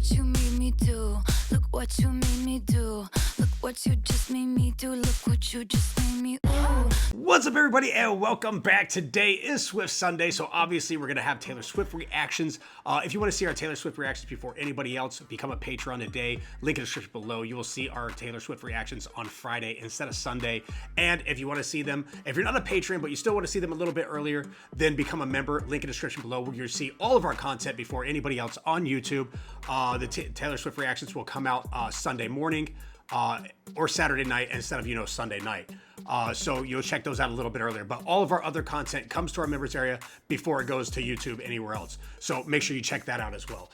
what you made me do. Look what you made me do. Look what you just made me do. Look what you just made me. Ooh. What's up, everybody, and welcome back. Today is Swift Sunday, so obviously we're going to have Taylor Swift reactions. If you want to see our Taylor Swift reactions before anybody else, become a Patreon today. Link in the description below. You will see our Taylor Swift reactions on Friday instead of Sunday. And if you want to see them, if you're not a Patreon, but you still want to see them a little bit earlier, then become a member. Link in the description below where you'll see all of our content before anybody else on YouTube. The Taylor Swift reactions will come out Sunday morning. Or Saturday night instead of, Sunday night. So you'll check those out a little bit earlier. But all of our other content comes to our members area before it goes to YouTube anywhere else. So make sure you check that out as well.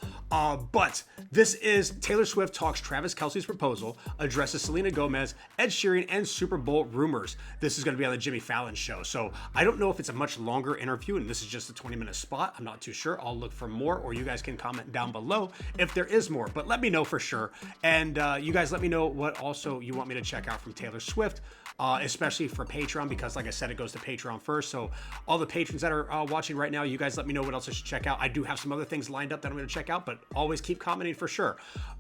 But this is Taylor Swift talks Travis Kelce's proposal, addresses Selena Gomez, Ed Sheeran, and Super Bowl rumors. This is going to be on the Jimmy Fallon show. So I don't know if it's a much longer interview and this is just a 20-minute spot. I'm not too sure. I'll look for more, or you guys can comment down below if there is more. But let me know for sure. And you guys let me know what also you want me to check out from Taylor Swift, especially for Patreon, because like I said, it goes to Patreon first. So all the patrons that are watching right now, you guys let me know what else I should check out. I do have some other things lined up that I'm going to check out, but always keep commenting for sure.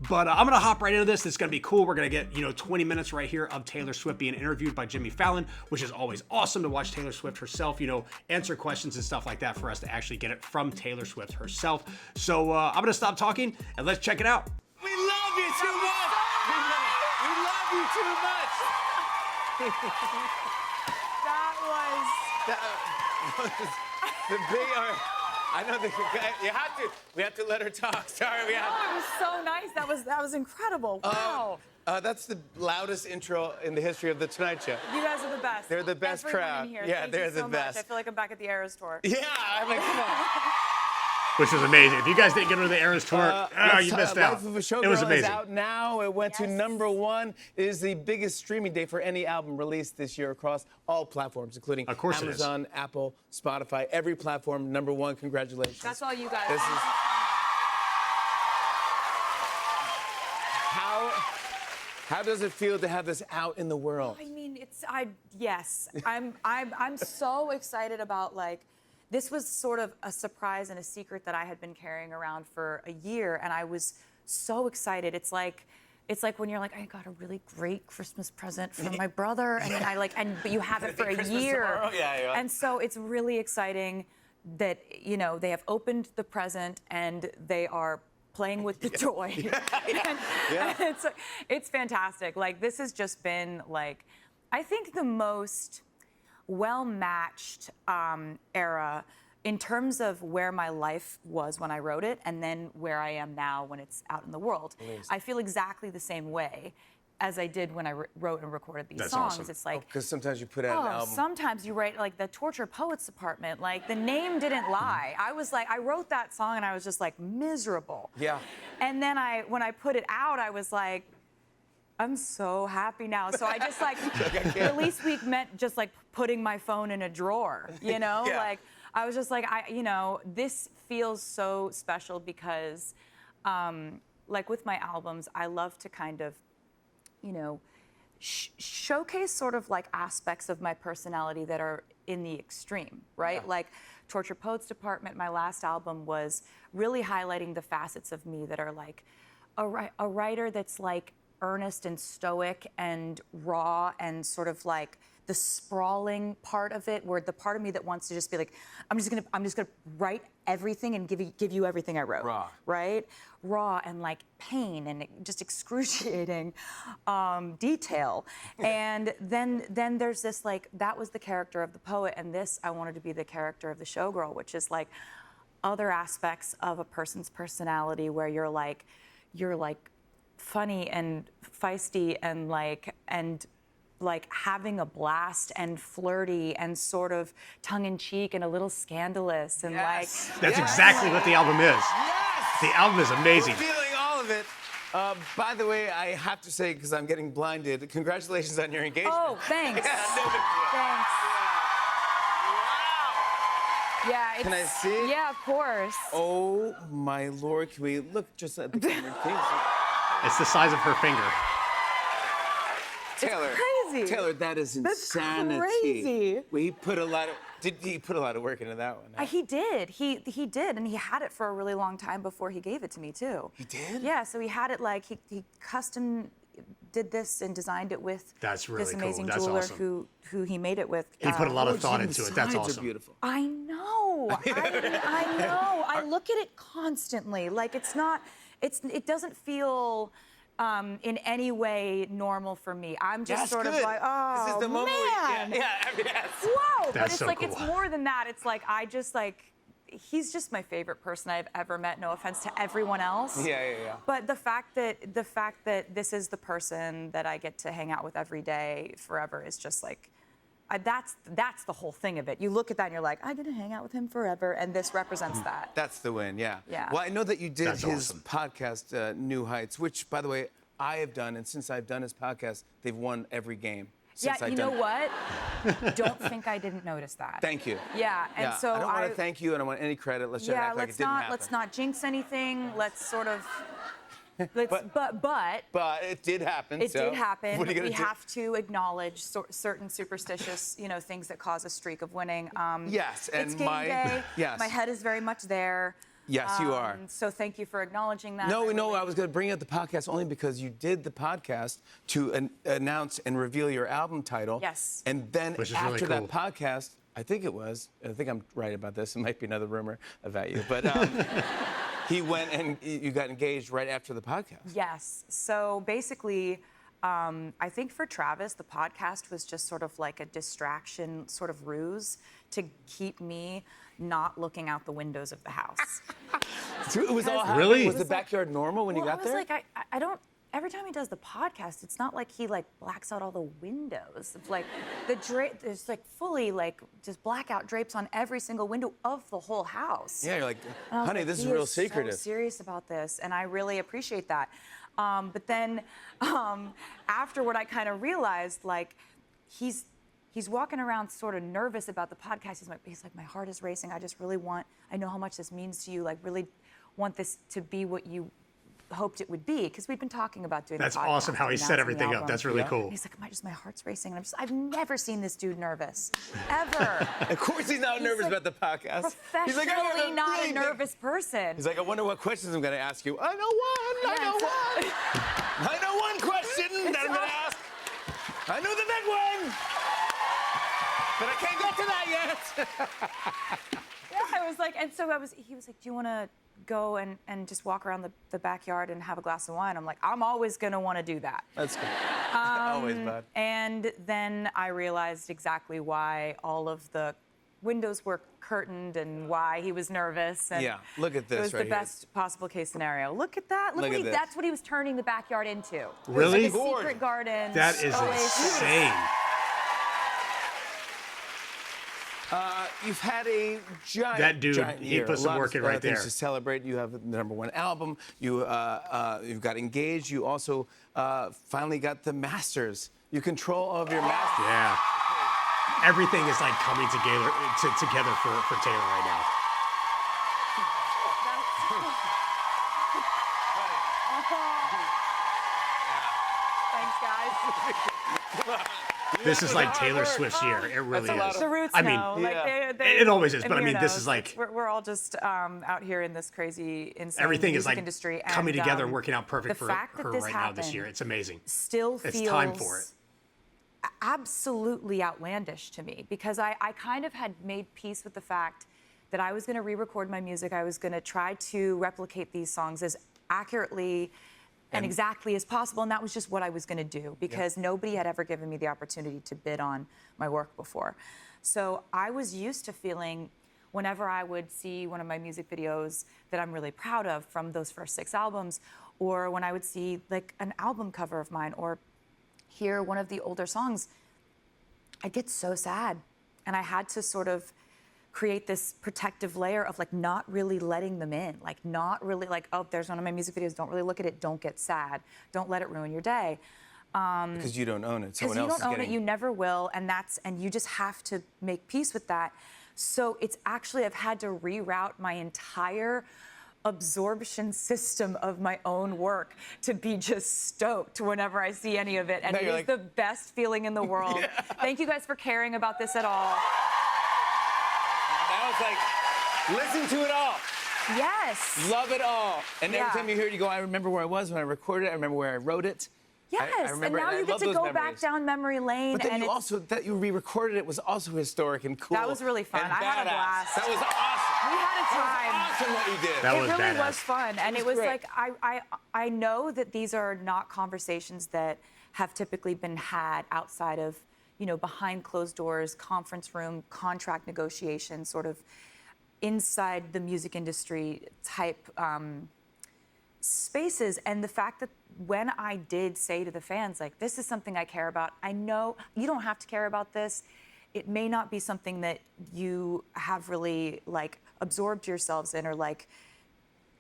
But I'm going to hop right into this. It's going to be cool. We're going to get 20 minutes right here of Taylor Swift being interviewed by Jimmy Fallon, which is always awesome to watch Taylor Swift herself, answer questions and stuff like that, for us to actually get it from Taylor Swift herself. So I'm going to stop talking and let's check it out. We love you too much. We love you too much. That was the big. I know we have to let her talk. Sorry, we have. Oh, it was so nice. That was incredible. Wow. That's the loudest intro in the history of the Tonight Show. You guys are the best. They're the best Everyone crowd. in here. Yeah, Thank they're you the so best. Much. I feel like I'm back at the Eras tour. Yeah, I'm like, come on. Which was amazing. If you guys didn't get to the Eras tour, you missed out. Life of a Showgirl It was amazing. is out now. It went to #1. It is the biggest streaming day for any album released this year across all platforms, including Amazon, Apple, Spotify, every platform. #1. Congratulations. That's all you guys. This is... How does it feel to have this out in the world? I mean, yes. I'm so excited about, this was sort of a surprise and a secret that I had been carrying around for a year, and I was so excited. It's like when you're like, I got a really great Christmas present from my brother, and but you have it for a year. Yeah. And so it's really exciting that they have opened the present and they are playing with the toy. And it's fantastic. This has just been I think the most well-matched era in terms of where my life was when I wrote it and then where I am now when it's out in the world. Amazing. I feel exactly the same way as I did when I wrote and recorded these That's songs. awesome. It's because sometimes you put out an album. Sometimes you write the Torture Poets Department. The name didn't lie. I was I wrote that song and I was just miserable. Yeah. And then when I put it out, I was I'm so happy now. So I just release week meant just putting my phone in a drawer, Yeah. I was just this feels so special because with my albums, I love to kind of, showcase sort of aspects of my personality that are in the extreme, right? Yeah. Torture Poets Department, my last album, was really highlighting the facets of me that are a writer that's earnest and stoic and raw and sort of the sprawling part of it, where the part of me that wants to just be I'm just gonna write everything and give you everything I wrote. Raw. Right? Raw and pain and just excruciating detail. And then there's this that was the character of the poet, and this I wanted to be the character of the showgirl, which is other aspects of a person's personality where you're funny and feisty and having a blast and flirty and sort of tongue-in-cheek and a little scandalous and Yes. That's exactly what the album is. Yes! The album is amazing. We're feeling all of it. By the way, I have to say, because I'm getting blinded, congratulations on your engagement. Oh, thanks. Thanks. Wow. Yeah, Can I see it? Yeah, of course. Oh, my Lord. Can we look just at the camera? It's the size of her finger. Taylor. It's crazy. Taylor, that is That's insanity. crazy. We put a lot of... Did he put a lot of work into that one? Huh? He did. He did, and he had it for a really long time before he gave it to me too. He did? Yeah. So he had it like he custom did this and designed it with That's really this cool. amazing That's jeweler awesome. who he made it with. He put a lot of Oh, thought gee, into the it. That's sides are awesome. beautiful. I know. I know. I look at it constantly. Like it doesn't feel in any way normal for me. I'm just That's sort good. of like, oh, This is the moment man. where, yes. Whoa. But That's it's so like, cool. it's more than that. It's like, he's just my favorite person I've ever met. No offense to everyone else. Yeah. But the fact that this is the person that I get to hang out with every day forever is just like, that's the whole thing of it. You look at that and you're like, I get to hang out with him forever, and this represents that. That's the win, yeah. Yeah. Well, I know that you did That's his awesome. podcast, New Heights, which, by the way, I have done, and since I've done his podcast, they've won every game. Yeah, Since I've you done know it. what? Don't think I didn't notice that. Thank you. Yeah, and so I don't want to thank you. I don't want any credit. Let's try to act like it didn't happen. let's not jinx anything. Let's sort of. But But it did happen. it so did happen. What are you gonna We do? have to acknowledge certain superstitious, things that cause a streak of winning. Yes, and it's game day. yes. My head is very much there. Yes, you are. So thank you for acknowledging that. No, I was going to bring up the podcast only because you did the podcast to announce and reveal your album title. Yes. And then Which is after really cool. that podcast, I think I'm right about this. It might be another rumor about you, but he went and you got engaged right after the podcast. Yes. So basically, I think for Travis, the podcast was just sort of like a distraction, sort of ruse to keep me not looking out the windows of the house. So it was all happening. Really? Was the backyard normal when you got there? I was like, I don't. Every time he does the podcast, it's not like he blacks out all the windows. It's like there's fully just blackout drapes on every single window of the whole house. Yeah, you're like, And I was honey, like, this is he real so secretive. serious about this, and I really appreciate that. But then afterward, I kind of realized he's walking around sort of nervous about the podcast. He's like, my heart is racing. I know how much this means to you. Like, really want this to be what you hoped it would be, because we've been talking about doing That's the podcast awesome how he and set announcing the everything up. album. That's really cool. And he's like, my heart's racing. And I've never seen this dude nervous, ever. Of course he's not nervous like about the podcast. He's like, Professionally not a nervous person. He's like, I wonder what questions I'm going to ask you. I know one. I know one question that I'm going to ask. I know the big one. But I can't get to that yet. Yeah, I was like, and so he was like, do you want to go and just walk around the backyard and have a glass of wine? I'm like, I'm always going to want to do that. That's good. Always, bud. And then I realized exactly why all of the windows were curtained and why he was nervous. And Yeah, look at this it was right the here. best possible case scenario. Look at that. Look at this. That's what he was turning the backyard into. Really? It was like a secret garden. That is oasis. insane. You've had a giant, That dude, giant he year. put A some lot work of in right things there. to celebrate. You have the #1 album. You've got engaged. You also finally got the masters. You control all of your masters. Yeah. Everything is like coming together for Taylor right now. Thanks, guys. This is like hard Taylor work. Swift's year. It really That's a lot is. of- The roots I mean, know. Yeah. it always is, but I Amir mean, this knows. is like we're all just out here in this crazy, insane everything is music like industry. coming and, together and working out perfect the for fact that her this right now this happened year. It's amazing. Still It's feels time for it. absolutely outlandish to me, because I kind of had made peace with the fact that I was going to re-record my music. I was going to try to replicate these songs as accurately and exactly as possible, and that was just what I was going to do, because nobody had ever given me the opportunity to bid on my work before. So I was used to feeling, whenever I would see one of my music videos that I'm really proud of from those first 6 albums, or when I would see like an album cover of mine, or hear one of the older songs, I'd get so sad. And I had to sort of create this protective layer of like not really letting them in, like not really like, oh, there's one of my music videos, don't really look at it, don't get sad, don't let it ruin your day. Because you don't own it. Someone Because you else don't is own getting it, you never will, and you just have to make peace with that. So it's actually, I've had to reroute my entire absorption system of my own work to be just stoked whenever I see any of it, and Now it you're is like- the best feeling in the world. Thank you guys for caring about this at all. It's like, listen to it all. Yes. Love it all. And Yeah. every time you hear it, you go, I remember where I was when I recorded it. I remember where I wrote it. Yes, I remember and it, now I you get love to those go back memories. down memory lane. But then and you also, that you re-recorded it was also historic and cool. That was really fun. and I had a badass. blast. That was awesome. We had a time. That was awesome what you did. That It was really badass. was fun, and it was great. like I know that these are not conversations that have typically been had outside of behind closed doors, conference room, contract negotiations, sort of inside the music industry type spaces. And the fact that when I did say to the fans, like, this is something I care about, I know you don't have to care about this. It may not be something that you have really like absorbed yourselves in or like,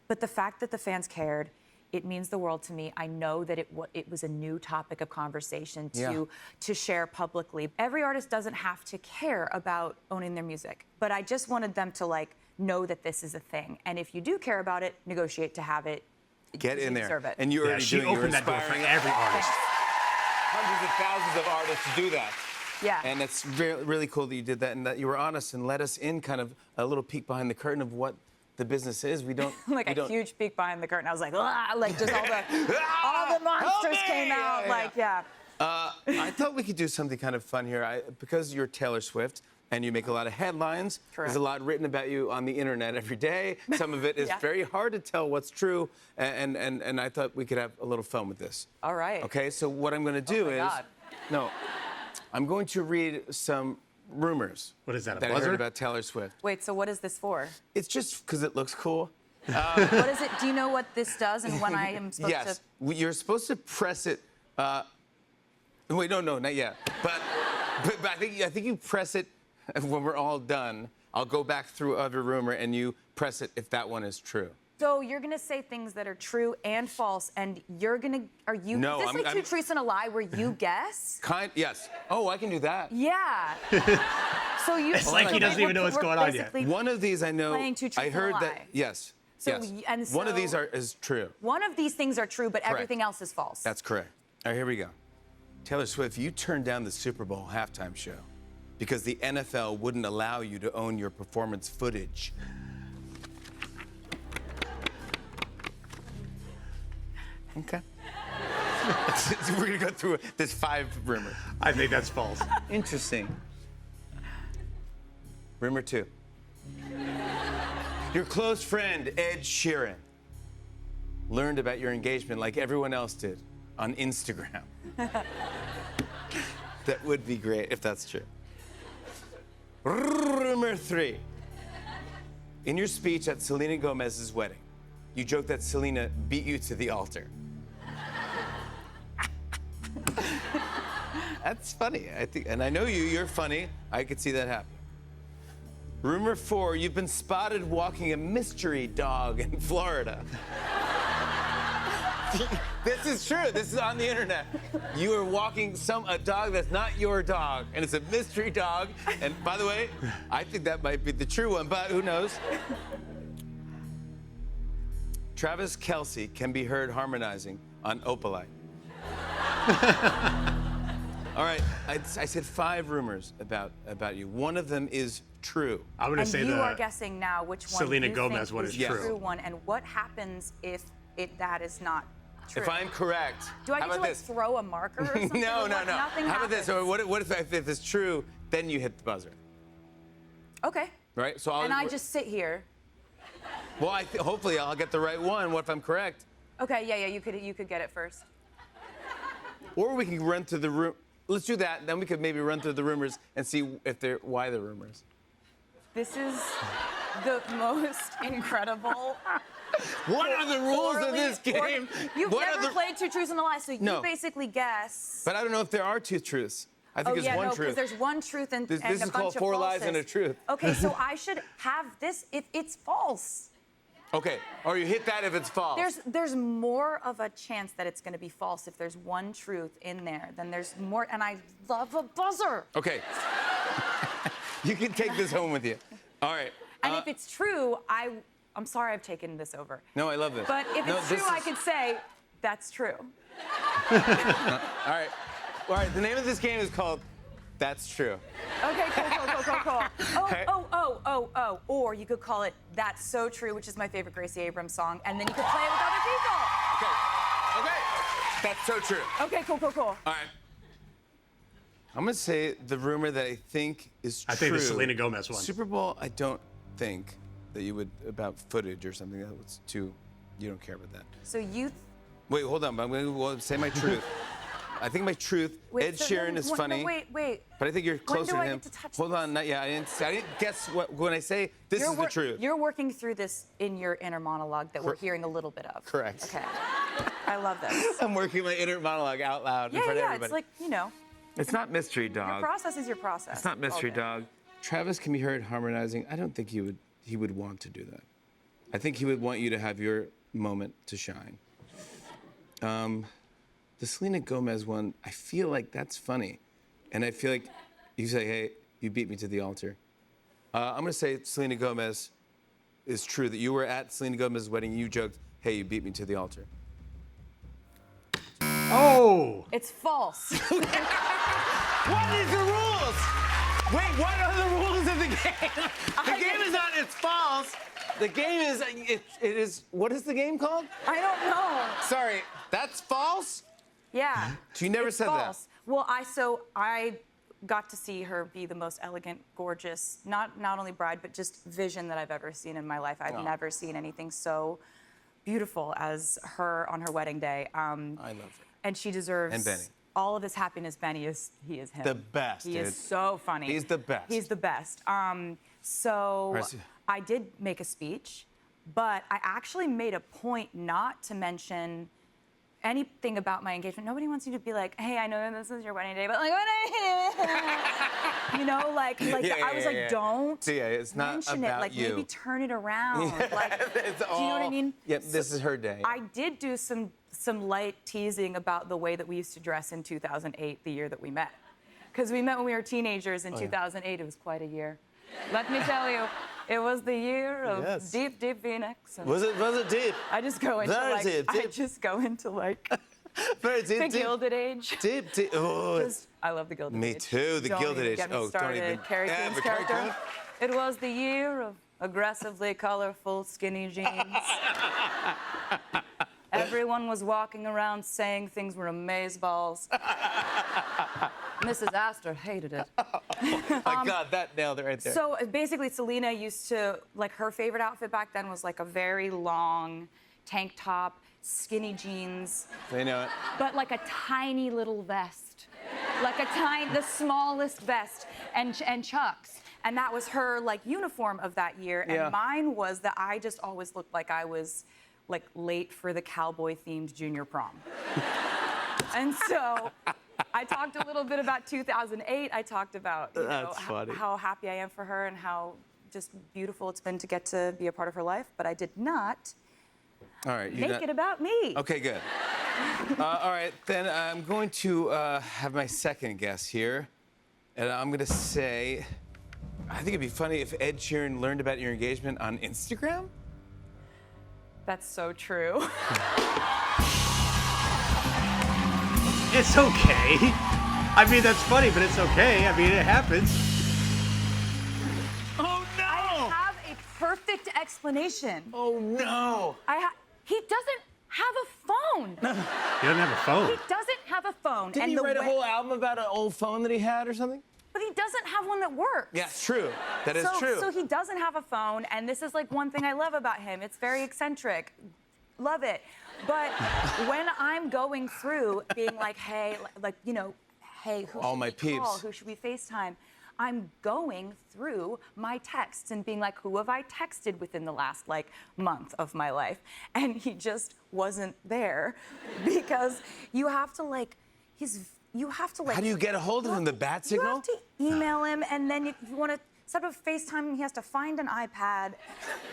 but the fact that the fans cared, it means the world to me. I know that it was a new topic of conversation to share publicly. Every artist doesn't have to care about owning their music, but I just wanted them to like know that this is a thing. And if you do care about it, negotiate to have it. Get because in you there. deserve it. And you're already She doing, you're opened that door for inspiring every artist. hundreds of thousands of artists to do that. Yeah. And it's really cool that you did that and that you were honest and let us in kind of a little peek behind the curtain of what the business is. We don't like we a don't, huge peek behind the curtain. I was like, ah, like just all the monsters came out. Like, yeah. I thought we could do something kind of fun here. Because you're Taylor Swift and you make a lot of headlines, Correct. there's a lot written about you on the internet every day. Some of it is Yeah. very hard to tell what's true, and I thought we could have a little fun with this. All right. Okay, so what I'm going to do my is, God. no, I'm going to read some rumors. What is that, a that I buzzer? heard about Taylor Swift. Wait, so what is this for? It's just because it looks cool. What is it? Do you know what this does and when I am supposed Yes, to? you're supposed to press it. Wait, no, not yet. But I think you press it when we're all done. I'll go back through every rumor and you press it if that one is true. So you're gonna say things that are true and false, and you're gonna No, is this I'm- like I'm- two truths and a lie where you guess? Yes. Oh, I can do that. Yeah. So you like he doesn't even know what's going on yet. One of these I know. Playing two truths I and a heard that. lie. Yes. So yes. and One of these so- is true. One of these things are true, but Correct. everything else is false. That's correct. All right, here we go. Taylor Swift, you turned down the Super Bowl halftime show because the NFL wouldn't allow you to own your performance footage. Okay. We're gonna go through it. There's 5 rumors. I think that's false. Interesting. Rumor 2. Your close friend, Ed Sheeran, learned about your engagement like everyone else did on Instagram. That would be great if that's true. Rumor 3. In your speech at Selena Gomez's wedding, you joked that Selena beat you to the altar. That's funny, I think, and I know you're funny. I could see that happening. Rumor 4, you've been spotted walking a mystery dog in Florida. This is true. This is on the internet. You are walking a dog that's not your dog, and it's a mystery dog. And by the way, I think that might be the true one, but who knows? Travis Kelce can be heard harmonizing on Opalite. All right, I said 5 rumors about you. One of them is true. I'm gonna And say you the are guessing now which one Selena you Gomez think one is is the true. true one, and what happens if that is not true? If I'm correct, Do I how get to about like this? throw a marker or something? No. Nothing How about this? happens. Or what if it's true, then you hit the buzzer, Okay. right? So And I just sit here. Well, hopefully I'll get the right one. What if I'm correct? Okay, yeah, you could get it first. Or we can run through the room. Let's do that. Then we could maybe run through the rumors and see why the rumors. This is the most incredible. What are the rules of this game? You've What are never the- played two truths and a lie, so you No. basically guess. But I don't know if there are 2 truths. I think Oh there's yeah, one no, truth. because there's one truth and, This and is a bunch called of 4 lies and a falses. truth. Okay, so I should have this if it's false. Okay, or you hit that if it's false. There's more of a chance that it's going to be false if there's one truth in there than there's more. And I love a buzzer. Okay. You can take this home with you. All right. And if it's true, I'm sorry I've taken this over. No, I love this. But if No, it's true, this I is- could say that's true. All right. The name of this game is called That's true. Okay, cool. Oh. Or you could call it That's So True, which is my favorite Gracie Abrams song, and then you could play it with other people. Okay. That's so true. Okay, cool. All right. I'm gonna say the rumor that I think is true. I think the Selena Gomez one. Super Bowl, I don't think that you would, about footage or something that was too, you don't care about that. So you... Wait, hold on, I'm gonna say my truth. I think my truth, Ed Sheeran is funny. No, wait. But I think you're closer do to I him. get to touch Hold on, not yet. I didn't guess what when I say this is the truth. You're working through this in your inner monologue that we're hearing a little bit of. Correct. Okay. I love this. I'm working my inner monologue out loud in front of everybody. It's like, you know, It's not mystery your dog. process is your process. It's not mystery dog. Travis can be heard harmonizing. I don't think he would want to do that. I think he would want you to have your moment to shine. The Selena Gomez one, I feel like that's funny. And I feel like you say, hey, you beat me to the altar. I'm gonna say Selena Gomez is true, that you were at Selena Gomez's wedding, you joked, hey, you beat me to the altar. Oh! It's false. What is the rules? Wait, what are the rules of the game? The game is not, it's false. The game is, it is, what is the game called? I don't know. Sorry, that's false? Yeah. So you never It's said false. Well, I got to see her be the most elegant, gorgeous, not only bride, but just vision that I've ever seen in my life. I've never seen anything so beautiful as her on her wedding day. I love her. And she deserves And Benny. all of his happiness. Benny is him. The best, He dude. is so funny. He's the best. He's the best. So Right. I did make a speech, but I actually made a point not to mention anything about my engagement. Nobody wants you to be like, hey, I know this is your wedding day, but like, you know, like I was like, don't So, yeah, it's not mention about it. Like you. maybe turn it around. Like, It's do you know what I mean? Yep, this is her day. I did do some light teasing about the way that we used to dress in 2008, the year that we met. Because we met when we were teenagers in 2008. It was quite a year. Let me tell you, it was the year of deep V-necks. Was it deep? I just go into Very like, deep. I just go into like Very deep, the deep. Gilded Age. Deep. Oh, 'Cause I love the Gilded Me Age. too, the Don't Gilded even Age. Get me Oh, don't started. even- Carrie Yeah, Coon's but Carrie character. It was the year of aggressively colorful skinny jeans. Everyone was walking around saying things were amazeballs. Mrs. Astor hated it. my God, that nailed it right there. So basically, Selena used to, like, her favorite outfit back then was like a very long tank top, skinny jeans, They know it. but like a tiny little vest, like the smallest vest, and Chucks. And that was her like uniform of that year. And Yeah. mine was that I just always looked like I was like late for the cowboy-themed junior prom. And so I talked a little bit about 2008. I talked about you know, That's funny. how happy I am for her and how just beautiful it's been to get to be a part of her life. But I did not All right. make it about me. Okay, good. All right, then I'm going to have my second guess here. And I'm going to say, I think it'd be funny if Ed Sheeran learned about your engagement on Instagram. That's so true. It's okay. I mean, that's funny, but it's okay. I mean, it happens. Oh, no! I have a perfect explanation. Oh, no! He doesn't have a phone. You don't have a phone. He doesn't have a phone. Didn't and he the write a way- whole album about an old phone that he had or something? But he doesn't have one that works. Yeah, it's true. That is true. So he doesn't have a phone, and this is like one thing I love about him. It's very eccentric. Love it. But when I'm going through being like, hey, like, you know, hey, who All should my we call? peeps. Who should we FaceTime? I'm going through my texts and being like, who have I texted within the last like month of my life? And he just wasn't there because you have to like, How do you get a hold of him? The bat signal? You have to email him, and then if you want to set up a FaceTime, he has to find an iPad.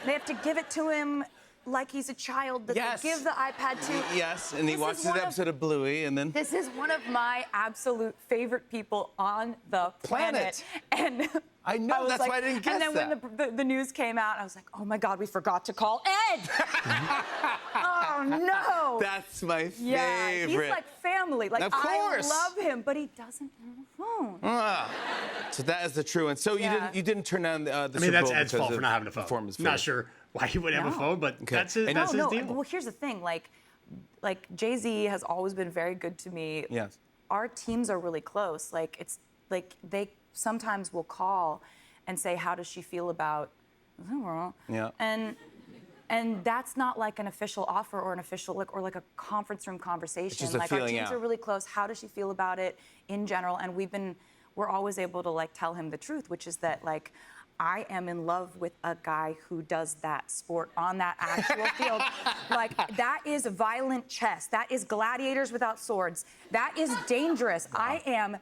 They have to give it to him like he's a child that Yes. they give the iPad to. Yes, and he This is watches an one of- episode of Bluey, and then... This is one of my absolute favorite people on the planet. And I know, was that's why I didn't guess And then when the news came out, I was like, oh my God, we forgot to call Ed. Oh no. That's my favorite. Yeah, he's like family. Like Of course. I love him, but he doesn't have a phone. So that is the true one. So you didn't turn down the Super Bowl. I mean, that's Ed's because fault of for not having a phone. performance Not failure. sure why he wouldn't have a No. phone, but that's his, And that's his no, deal. well, here's the thing. Like Jay-Z has always been very good to me. Yes. Our teams are really close. Like it's like they sometimes will call and say, "How does she feel about?" Yeah. And that's not like an official offer or an official or like a conference room conversation. just a Like our feeling teams out. are really close. How does she feel about it in general? And we're always able to like tell him the truth, which is that like I am in love with a guy who does that sport on that actual field. Like that is violent chess. That is gladiators without swords. That is dangerous. I am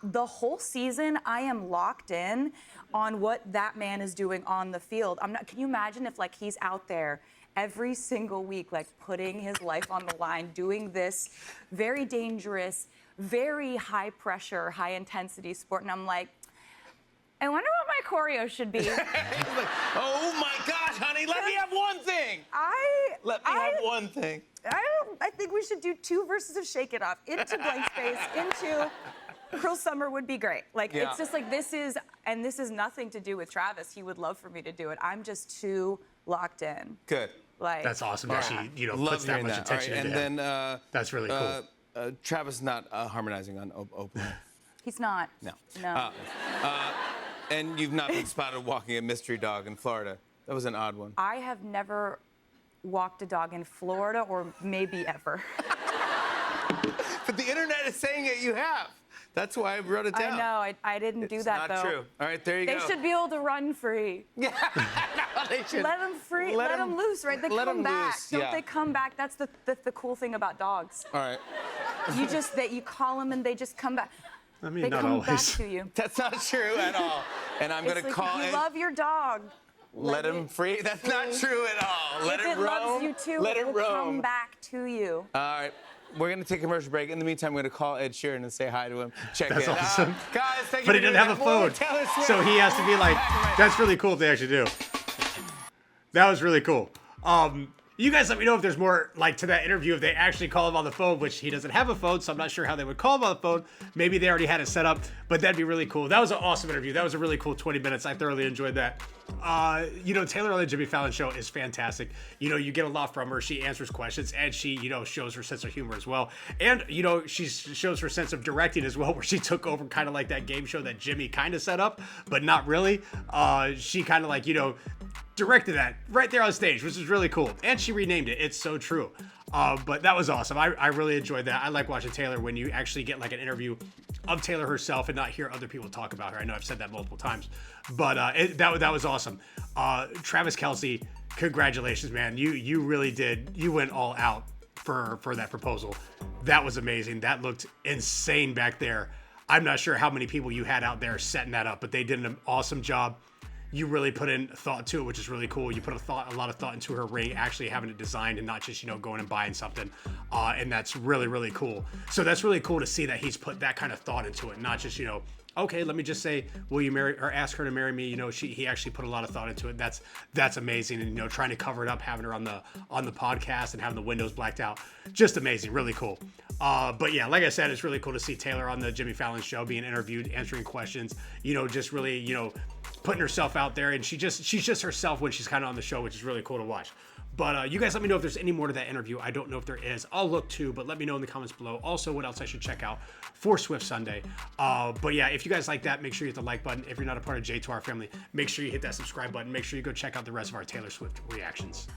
the whole season I am locked in on what that man is doing on the field. Can you imagine if like he's out there every single week like putting his life on the line, doing this very dangerous, very high pressure, high intensity sport, and I'm like, I wonder what my choreo should be. He's like, oh my gosh, honey, let me have one thing. Let me have one thing. I think we should do 2 verses of Shake It Off into Blank Space, into Cruel Summer would be great. Like Yeah. it's just like this is nothing to do with Travis. He would love for me to do it. I'm just too locked in. Good. Like That's awesome that she, puts Love that hearing much that. All right, attention and into him. then That's really cool. Travis not harmonizing on Open. He's not. No. No. And you've not been spotted walking a mystery dog in Florida. That was an odd one. I have never walked a dog in Florida or maybe ever. But the internet is saying it. You have. That's why I wrote it down. I know. I didn't do It's that not though. true. All right, there you They go. should be able to run free. No, they should. Let them free. Let them loose, right? They let come 'em back. loose, Don't yeah. they come back? That's the cool thing about dogs. All right. You call them and they just come back. I mean, They not come back always. to you. That's not true at all. And I'm going It's to like, call you it. love your dog. Let him free. That's not true at all. Let If it it roam. loves you too, Let it it will roam. come back to you. All right. We're going to take a commercial break. In the meantime, we're going to call Ed Sheeran and say hi to him. Check That's it out. awesome. Guys, thank you But he for didn't doing have a that. More phone. Taylor Swift. So he has to be like, that's really cool if they actually do. That was really cool. You guys let me know if there's more like to that interview if they actually call him on the phone, which he doesn't have a phone, so I'm not sure how they would call him on the phone. Maybe they already had it set up, but that'd be really cool. That was an awesome interview. That was a really cool 20 minutes. I thoroughly enjoyed that. Taylor on the Jimmy Fallon show is fantastic. You get a lot from her. She answers questions and she, shows her sense of humor as well. And, she shows her sense of directing as well, where she took over kind of like that game show that Jimmy kind of set up, but not really. She kind of like, directed that right there on stage, which is really cool. And she renamed it. It's so true. But that was awesome. I really enjoyed that. I like watching Taylor when you actually get like an interview of Taylor herself and not hear other people talk about her. I know I've said that multiple times, but that was awesome. Travis Kelce, congratulations, man. You really did. You went all out for that proposal. That was amazing. That looked insane back there. I'm not sure how many people you had out there setting that up, but they did an awesome job. You really put in thought to it, which is really cool. You put a lot of thought into her ring, actually having it designed and not just, going and buying something. And that's really, really cool. So that's really cool to see that he's put that kind of thought into it, not just, okay, let me just say, will you marry or ask her to marry me? He actually put a lot of thought into it. That's amazing. And, trying to cover it up, having her on the podcast and having the windows blacked out, just amazing, really cool. But yeah, like I said, it's really cool to see Taylor on the Jimmy Fallon show, being interviewed, answering questions, just really, putting herself out there, and she's just herself when she's kind of on the show, which is really cool to watch. But you guys let me know if there's any more to that interview. I don't know if there is. I'll look too, but let me know in the comments below. Also, what else I should check out for Swift Sunday. But yeah, if you guys like that, make sure you hit the like button. If you're not a part of J2R family, make sure you hit that subscribe button. Make sure you go check out the rest of our Taylor Swift reactions.